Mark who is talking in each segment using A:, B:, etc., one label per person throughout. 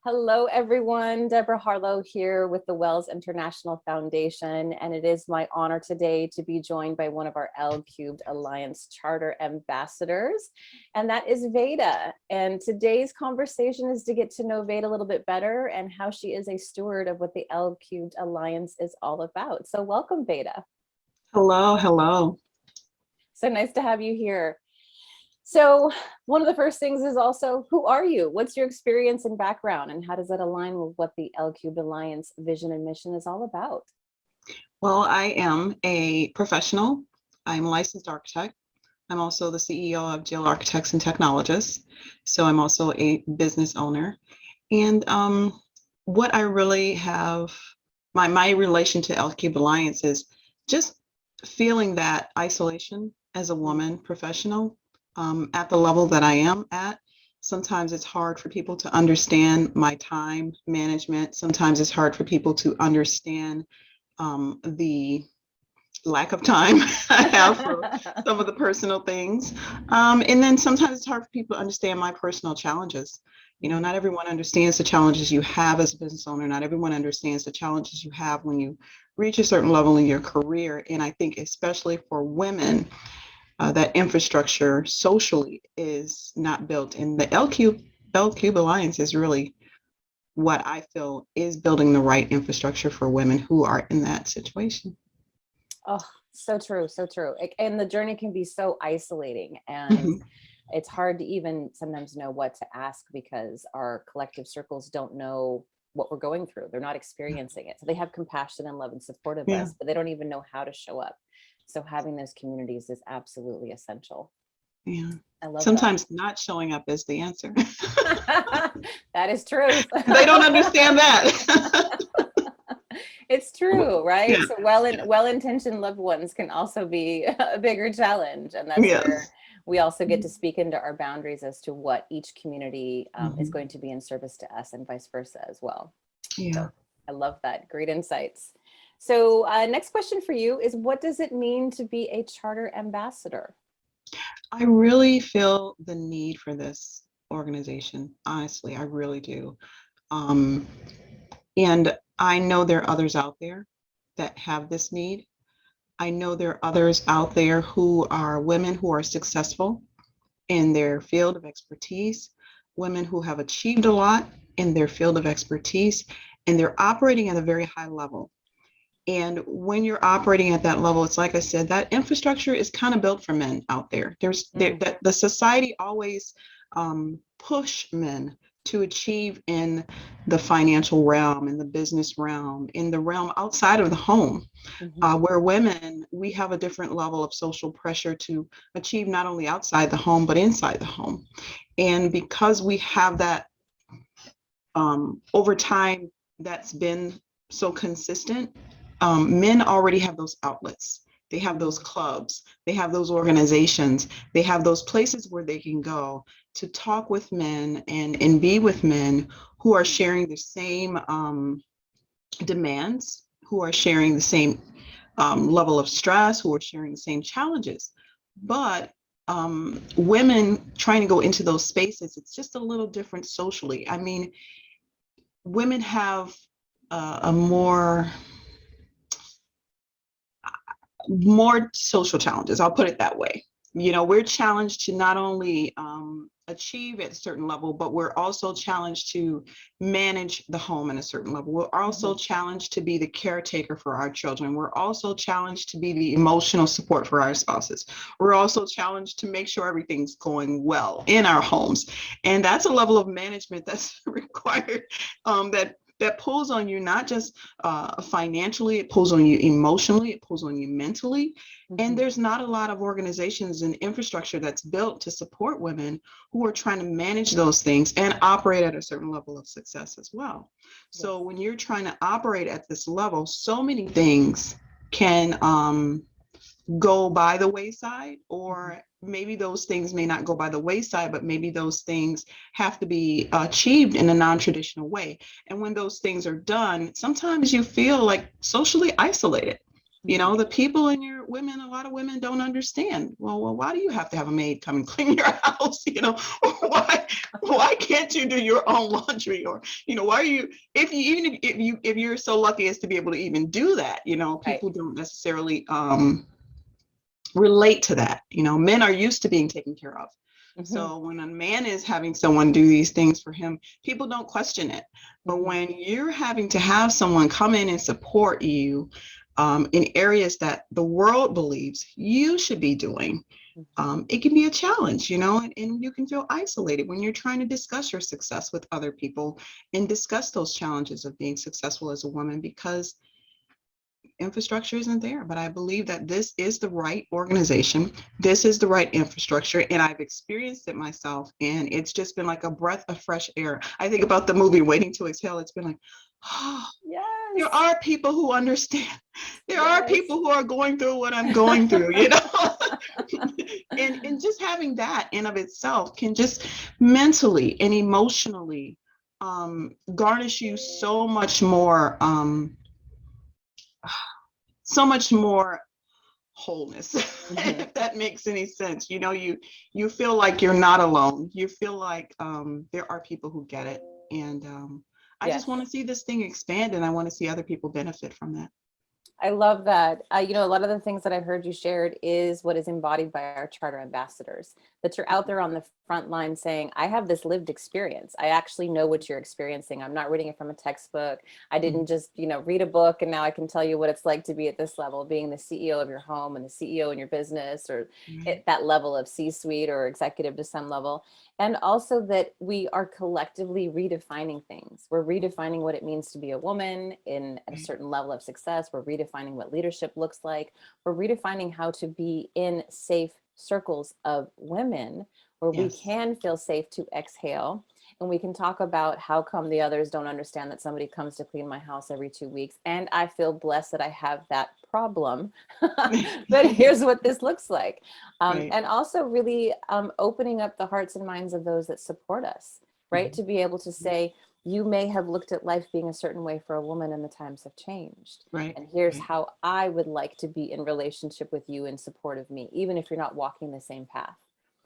A: Hello, everyone. Deborah Harlow here with the Wells International Foundation, and it is my honor today to be joined by one of our L Cubed Alliance Charter ambassadors, and that is Vada. And today's conversation is to get to know Vada a little bit better and how she is a steward of what the L Cubed Alliance is all about. So welcome, Vada.
B: Hello, hello.
A: So nice to have you here. So one of the first things is also, who are you? What's your experience and background, and how does that align with what the L Cubed Alliance vision and mission is all about?
B: Well, I am a professional. I'm a licensed architect. I'm also the CEO of Jill Architects and Technologists. So I'm also a business owner. And what I really have, my relation to L Cube Alliance is just feeling that isolation as a woman professional at the level that I am at. Sometimes it's hard for people to understand my time management. Sometimes it's hard for people to understand the lack of time I have for some of the personal things. And then sometimes it's hard for people to understand my personal challenges. You know, not everyone understands the challenges you have as a business owner. Not everyone understands the challenges you have when you reach a certain level in your career. And I think especially for women, that infrastructure socially is not built. And the L Cube Alliance is really what I feel is building the right infrastructure for women who are in that situation.
A: Oh, so true, so true. And the journey can be so isolating, and
B: Mhm.
A: it's hard to even sometimes know what to ask because our collective circles don't know what we're going through. They're not experiencing it. So they have compassion and love and support of
B: Yeah,
A: us, but they don't even know how to show up. So having those communities is absolutely essential.
B: yeah.
A: I love that.
B: Sometimes not showing up is the answer.
A: That is truth.
B: They don't understand that.
A: It's true, right?
B: Yeah,
A: So well-intentioned loved ones can also be a bigger challenge, and that's where
B: yes.
A: we also get to speak into our boundaries as to what each community is
B: Mhm.
A: going to be in service to us, and vice versa as well.
B: Yeah.
A: So I love that. Great insights. So next question for you is, what does it mean to be a charter ambassador?
B: I really feel the need for this organization. Honestly, I really do. Um, and I know there are others out there that have this need. I know there are others out there who are women who are successful in their field of expertise, women who have achieved a lot in their field of expertise, and they're operating at a very high level. And when you're operating at that level, it's like I said, that infrastructure is kind of built for men out there.
A: Mm,
B: That the society always push men to achieve in the financial realm, in the business realm, in the realm outside of the home,
A: mhm.
B: where women, we have a different level of social pressure to achieve not only outside the home, but inside the home. And because we have that over time, that's been so consistent, men already have those outlets. They have those
A: Mhm.
B: clubs, they have those organizations, they have those places where they can go to talk with men and be with men who are sharing the same demands, who are sharing the same level of stress, who are sharing the same challenges. But women trying to go into those spaces, it's just a little different socially. I mean, women have a more social challenges. I'll put it that way. You know, we're challenged to not only achieve at a certain level, but we're also challenged to manage the home at a certain level. We're also
A: Mhm.
B: challenged to be the caretaker for our children. We're also challenged to be the emotional support for our spouses. We're also challenged to make sure everything's going well in our homes. And that's a level of management that's required that pulls on you, not just financially, it pulls on you emotionally, it pulls on you mentally. And
A: Mhm.
B: there's not a lot of organizations and infrastructure that's built to support women who are trying to manage those things and operate at a certain level of success as well.
A: Yes.
B: So when you're trying to operate at this level, so many things can go by the wayside,
A: Mhm.
B: or maybe those things may not go by the wayside, but maybe those things have to be achieved in a non-traditional way. And when those things are done, sometimes you feel like socially isolated. You know, the people in your women, a lot of women don't understand. Well, why do you have to have a maid come and clean your house? You know, why can't you do your own laundry? Or, you know, why are you, if you, even if you're so lucky as to be able to even do that, you know,
A: Right.
B: people don't necessarily relate to that. You know, men are used to being taken care of. So when a man is having someone do these things for him, people don't question it. But when you're having to have someone come in and support you in areas that the world believes you should be doing, it can be a challenge, you know, and you can feel isolated when you're trying to discuss your success with other people and discuss those challenges of being successful as a woman, because infrastructure isn't there. But I believe that this is the right organization. This is the right infrastructure. And I've experienced it myself. And it's just been like a breath of fresh air. I think about the movie Waiting to Exhale. It's been like, oh,
A: Yes.
B: there are people who understand. There are
A: Yes.
B: people who are going through what I'm going through, you know? and just having that in of itself can just mentally and emotionally garnish you so much more wholeness. If that makes any sense. You know, you feel like you're not alone. You feel like there are people who get it. And I
A: Yes.
B: just want to see this thing expand, and I want to see other people benefit from that.
A: I love that. You know, a lot of the things that I've heard you shared is what is embodied by our charter ambassadors, that you're out there on the front line saying, I have this lived experience. I actually know what you're experiencing. I'm not reading it from a textbook. I didn't just, you know, read a book and now I can tell you what it's like to be at this level, being the CEO of your home and the CEO in your business, or at that level of C-suite or executive to some level. And also that we are collectively redefining things. We're redefining what it means to be a woman in at a certain level of success. We're redefining what leadership looks like. We're redefining how to be in safe circles of women where we can feel safe to exhale. And we can talk about how come the others don't understand that somebody comes to clean my house every 2 weeks. And I feel blessed that I have that problem. But here's what this looks like. And also really opening up the hearts and minds of those that support us, right? To be able to say, you may have looked at life being a certain way for a woman and the times have changed. And here's how I would like to be in relationship with you in support of me, even if you're not walking the same path.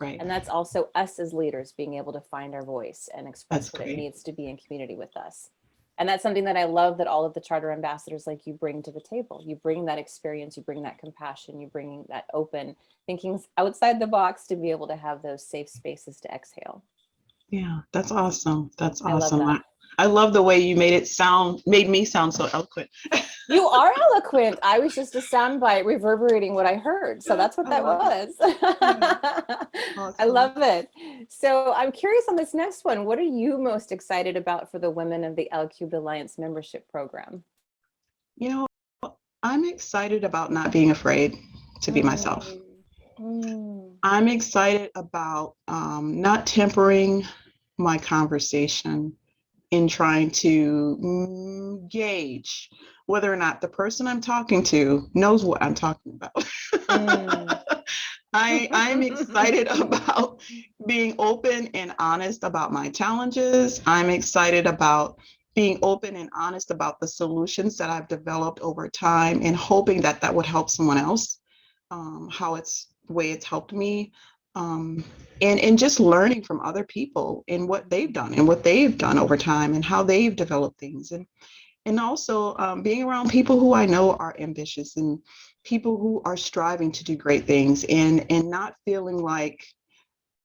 A: And that's also us as leaders being able to find our voice and express what it needs to be in community with us. And that's something that I love that all of the charter ambassadors like you bring to the table. You bring that experience, you bring that compassion, you bring that open thinking outside the box to be able to have those safe spaces to exhale.
B: Yeah, that's awesome. That's
A: I love
B: awesome.
A: that.
B: I love the way you made me sound so eloquent.
A: You are eloquent. I was just a soundbite reverberating what I heard. So that's what
B: I
A: that
B: love
A: was.
B: Awesome.
A: I love it. So I'm curious on this next one. What are you most excited about for the women of the L Cubed Alliance membership program?
B: You know, I'm excited about not being afraid to be myself. I'm excited about not tempering my conversation in trying to gauge whether or not the person I'm talking to knows what I'm talking about. I'm excited about being open and honest about my challenges. I'm excited about being open and honest about the solutions that I've developed over time and hoping that that would help someone else, how it's the way it's helped me. And just learning from other people and what they've done and what they've done over time and how they've developed things. And also being around people who I know are ambitious and people who are striving to do great things and not feeling like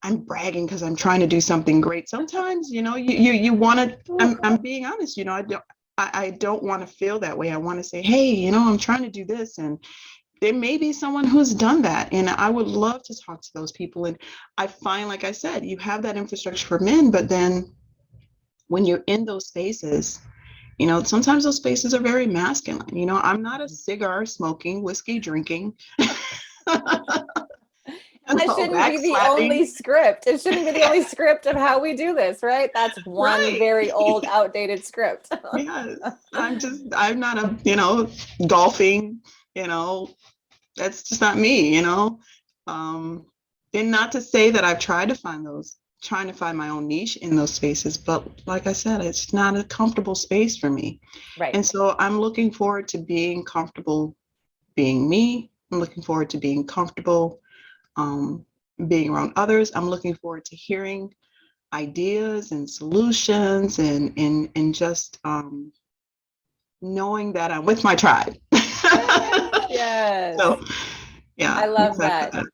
B: I'm bragging because I'm trying to do something great. Sometimes, you know, you want to, I'm being honest, you know, I don't want to feel that way. I want to say, hey, you know, I'm trying to do this. And there may be someone who's done that. And I would love to talk to those people. And I find, like I said, you have that infrastructure for men, but then when you're in those spaces, you know, sometimes those spaces are very masculine. You know, I'm not a cigar smoking, whiskey drinking.
A: And that shouldn't be the only script. It shouldn't be the only script of how we do this, right? That's one very old, outdated script.
B: Yes. I'm not a, you know, golfing, you know, that's just not me, you know. And not to say that I've tried to trying to find my own niche in those spaces, but like I said, it's not a comfortable space for me.
A: Right.
B: And so I'm looking forward to being comfortable being me. I'm looking forward to being comfortable, um, being around others. I'm looking forward to hearing ideas and solutions and just knowing that I'm with my tribe.
A: Yes.
B: So yeah,
A: I
B: I'm
A: love
B: excited for
A: that.
B: that.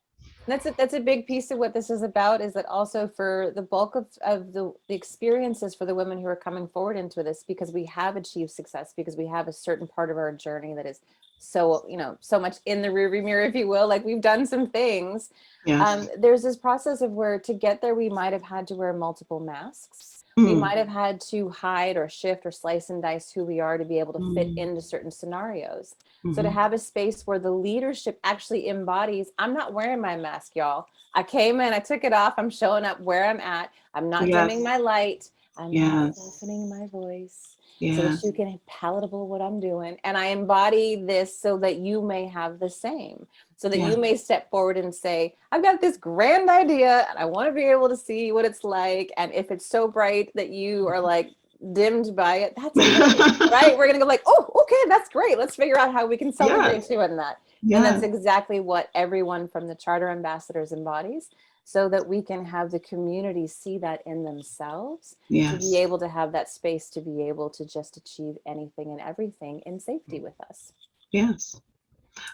A: That's a big piece of what this is about, is that also for the bulk of the experiences for the women who are coming forward into this, because we have achieved success, because we have a certain part of our journey that is so, so much in the rearview mirror, if you will, like we've done some things.
B: Yes.
A: There's this process of where to get there, we might have had to wear multiple masks. We
B: Mm,
A: might have had to hide or shift or slice and dice who we are to be able to fit
B: mm,
A: into certain scenarios. So to
B: mhm.
A: have a space where the leadership actually embodies, I'm not wearing my mask, y'all. I came in, I took it off. I'm showing up where I'm at. I'm not dimming
B: Yes.
A: my light. I'm not
B: Yes.
A: softening my voice so that you
B: Yes.
A: can palatable what I'm doing. And I embody this so that you may have the same, so that you
B: Yeah.
A: may step forward and say, I've got this grand idea and I want to be able to see what it's like. And if it's so bright that you are like dimmed by it, that's great, right? We're going to go like, oh, okay, that's great. Let's figure out how we can celebrate
B: Yes.
A: you in that. And that's
B: Yes.
A: exactly what everyone from the charter ambassadors embodies, so that we can have the community see that in themselves, to be
B: Yes.
A: able to have that space to be able to just achieve anything and everything in safety with us.
B: Yes.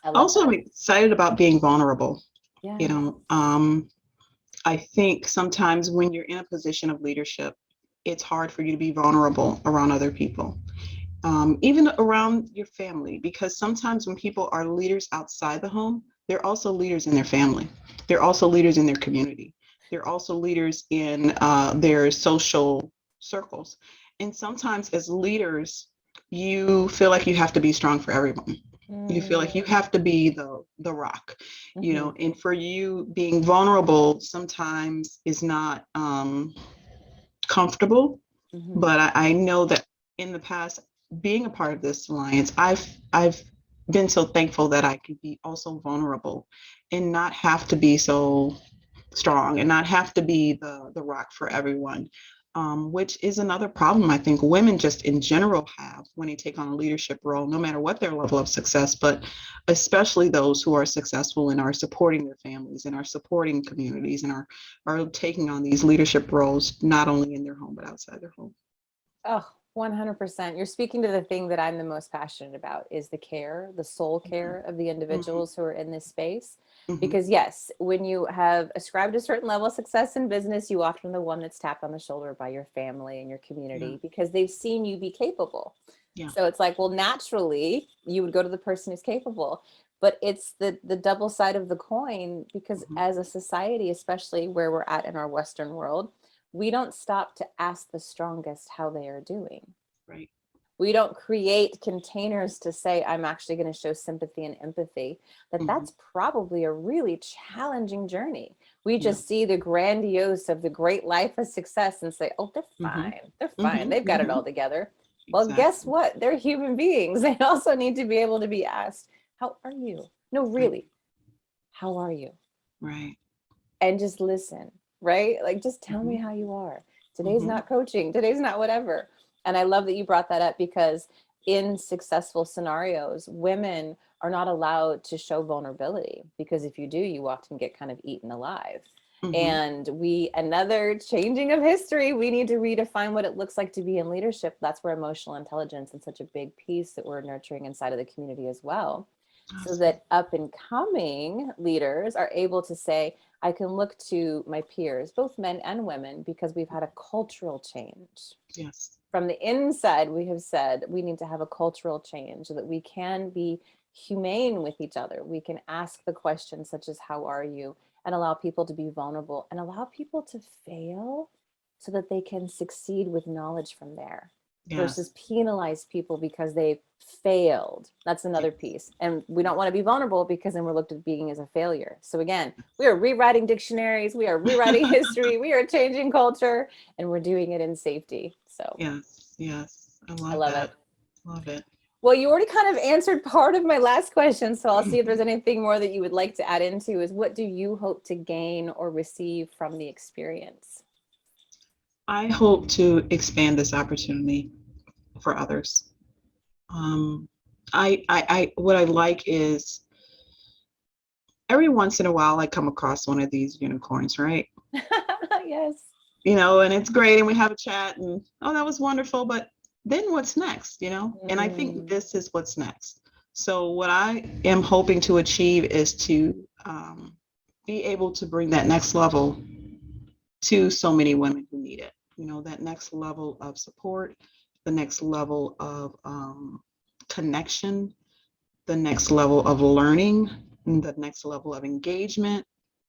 A: I love
B: Also, I'm
A: that.
B: excited about being vulnerable. You
A: Yeah.
B: know, I think sometimes when you're in a position of leadership, it's hard for you to be vulnerable around other people, even around your family, because sometimes when people are leaders outside the home, they're also leaders in their family. They're also leaders in their community. They're also leaders in their social circles. And sometimes as leaders, you feel like you have to be strong for everyone. You feel like you
A: Mm,
B: have to be the rock,
A: mhm,
B: and for you being vulnerable sometimes is not comfortable.
A: mhm.
B: But I know that in the past, being a part of this alliance, I've been so thankful that I could be also vulnerable and not have to be so strong and not have to be the rock for everyone, which is another problem I think women just in general have when they take on a leadership role, no matter what their level of success, but especially those who are successful and are supporting their families and are supporting communities and are taking on these leadership roles, not only in their home, but outside their home.
A: Oh, 100%. You're speaking to the thing that I'm the most passionate about, is the care, the soul care of the
B: Mm-hmm.
A: individuals who are in this space.
B: Mm-hmm.
A: Because yes, when you have ascribed a certain level of success in business, you often are the one that's tapped on the shoulder by your family and your
B: Yeah.
A: community, because they've seen you be capable.
B: Yeah.
A: So it's like, well, naturally, you would go to the person who's capable. But it's the double side of the coin, because
B: Mm-hmm.
A: as a society, especially where we're at in our Western world, we don't stop to ask the strongest how they are doing.
B: Right.
A: We don't create containers to say, I'm actually going to show sympathy and empathy.
B: Mm-hmm.
A: That's probably a really challenging journey. We
B: Yeah.
A: just see the grandiose of the great life of success and say, oh, they're
B: Mm-hmm.
A: fine. They're fine.
B: Mm-hmm.
A: They've got it
B: Mm-hmm.
A: all together. Well, guess
B: Exactly.
A: what? They're human beings. They also need to be able to be asked, how are you? No,
B: Right.
A: really, how are you?
B: Right.
A: And just listen, right? Like, just tell me
B: Mm-hmm.
A: how you are. Today's
B: Mm-hmm.
A: not coaching, today's not whatever. And I love that you brought that up, because in successful scenarios, women are not allowed to show vulnerability, because if you do, you often get kind of eaten alive.
B: Mm-hmm.
A: And another changing of history, we need to redefine what it looks like to be in leadership. That's where emotional intelligence is such a big piece that we're nurturing inside of the community as well, so
B: Awesome.
A: that up and coming leaders are able to say, I can look to my peers, both men and women, because we've had a cultural change.
B: Yes.
A: From the inside, we have said we need to have a cultural change so that we can be humane with each other. We can ask the questions such as, how are you? And allow people to be vulnerable and allow people to fail so that they can succeed with knowledge from there, versus
B: Yes.
A: penalize people because they failed. That's another
B: Yes.
A: piece. And we don't
B: Yes.
A: want to be vulnerable, because then we're looked at being as a failure. So again, we are rewriting dictionaries, we are rewriting history, we are changing culture, and we're doing it in safety. So
B: Yes. Yes. I
A: I
B: love
A: love
B: that.
A: it.
B: Love it.
A: Well, you already kind of answered part of my last question, so I'll see if there's anything more that you would like to add into, is what do you hope to gain or receive from the experience?
B: I hope to expand this opportunity for others. Um, what I like is every once in a while I come across one of these unicorns, right?
A: Yes.
B: And it's great and we have a chat and oh, that was wonderful, but then what's next? And I think
A: Mm,
B: this is what's next. So what I am hoping to achieve is to be able to bring that next level to so many women who need it. That next level of support, the next level of connection, the next level of learning, the next level of engagement,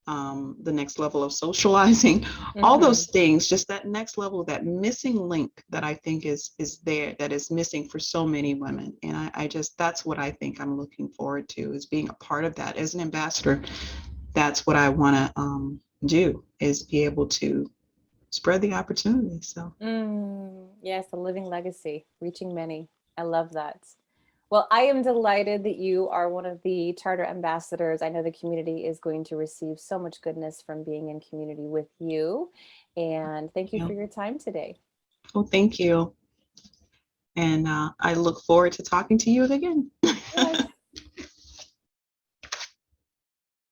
B: the next level of socializing, all
A: mhm.
B: those things, just that next level, that missing link that I think is there, that is missing for so many women. And I just, that's what I think I'm looking forward to, is being a part of that as an ambassador. That's what I want to do, is be able to spread the opportunity. So
A: Yes, a living legacy, reaching many. I love that. Well, I am delighted that you are one of the charter ambassadors. I know the community is going to receive so much goodness from being in community with you. And thank you
B: you
A: for
B: know,
A: your time today.
B: well, thank you. And I look forward to talking to you again.
A: Yes.